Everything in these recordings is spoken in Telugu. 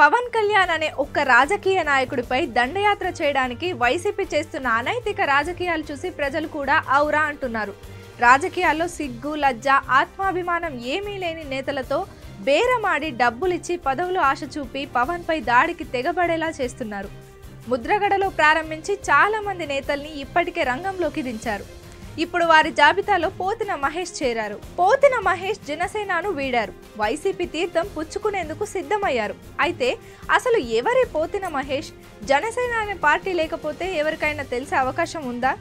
పవన్ కళ్యాణ్ అనే ఒక్క రాజకీయ నాయకుడిపై దండయాత్ర చేయడానికి వైసీపీ చేస్తున్న అనైతిక రాజకీయాలు చూసి ప్రజలు కూడా ఔరా అంటున్నారు. రాజకీయాల్లో సిగ్గు, లజ్జ, ఆత్మాభిమానం ఏమీ లేని నేతలతో బేరమాడి డబ్బులిచ్చి పదవులు ఆశ చూపి పవన్ పై దాడికి తెగబడేలా చేస్తున్నారు. ముద్రగడలో ప్రారంభించి చాలా మంది నేతల్ని ఇప్పటికే రంగంలోకి దించారు. ఇప్పుడు వారి జాబితాలో పోతిన మహేష్ చేరారు. పోతిన మహేష్ జనసేనను వీడారు. వైసీపీ తీర్థం పుచ్చుకునేందుకు సిద్ధమయ్యారు. అయితే అసలు ఎవరి పోతిన మహేష్? జనసేన అనే పార్టీ లేకపోతే ఎవరికైనా తెలిసే అవకాశం ఉందా?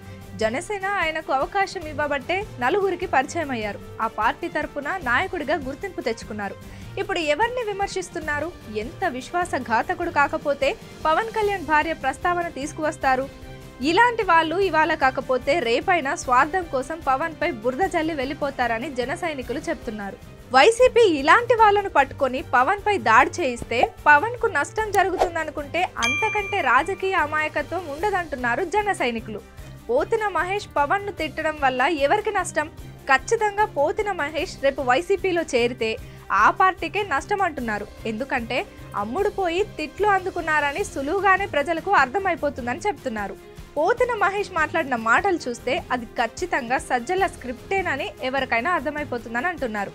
జనసేన ఆయనకు అవకాశం ఇవ్వబట్టే నలుగురికి పరిచయం అయ్యారు. ఆ పార్టీ తరపున నాయకుడిగా గుర్తింపు తెచ్చుకున్నారు. ఇప్పుడు ఎవరిని విమర్శిస్తున్నారు? ఎంత విశ్వాసఘాతకుడు కాకపోతే పవన్ కళ్యాణ్ భార్య ప్రస్తావన తీసుకువస్తారు? ఇలాంటి వాళ్ళు ఇవాళ కాకపోతే రేపైనా స్వార్థం కోసం పవన్ పై బురద జల్లి వెళ్ళిపోతారని జన సైనికులు చెప్తున్నారు. వైసీపీ ఇలాంటి వాళ్ళను పట్టుకొని పవన్ పై దాడి చేయిస్తే పవన్ కు నష్టం జరుగుతుందనుకుంటే అంతకంటే రాజకీయ అమాయకత్వం ఉండదంటున్నారు జన సైనికులు. పోతిన మహేష్ పవన్ ను తిట్టడం వల్ల ఎవరికి నష్టం? ఖచ్చితంగా పోతిన మహేష్ రేపు వైసీపీలో చేరితే ఆ పార్టీకే నష్టం అంటున్నారు. ఎందుకంటే అమ్ముడు పోయి తిట్లు అందుకున్నారని సులువుగానే ప్రజలకు అర్థమైపోతుందని చెప్తున్నారు. పోతిన మహేష్ మాట్లాడిన మాటలు చూస్తే అది ఖచ్చితంగా సజ్జల స్క్రిప్టేనని ఎవరికైనా అర్థమైపోతుందని అంటున్నారు.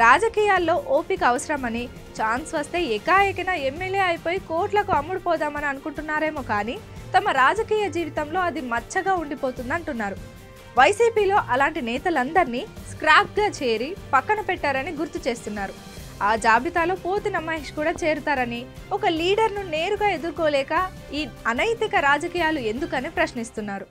రాజకీయాల్లో ఓపిక అవసరమని, ఛాన్స్ వస్తే ఎకాఎకిన ఎమ్మెల్యే అయిపోయి కోట్లకు అమ్ముడుపోదామని అనుకుంటున్నారేమో కానీ తమ రాజకీయ జీవితంలో అది మచ్చగా ఉండిపోతుందంటున్నారు. వైసీపీలో అలాంటి నేతలందరినీ స్క్రాప్గా చేరి పక్కన పెట్టారని గుర్తు చేస్తున్నారు. ఆ జాబితాలో పోతిన మహేష్ కూడా చేరుతారని, ఒక లీడర్ను నేరుగా ఎదుర్కోలేక ఈ అనైతిక రాజకీయాలు ఎందుకని ప్రశ్నిస్తున్నారు.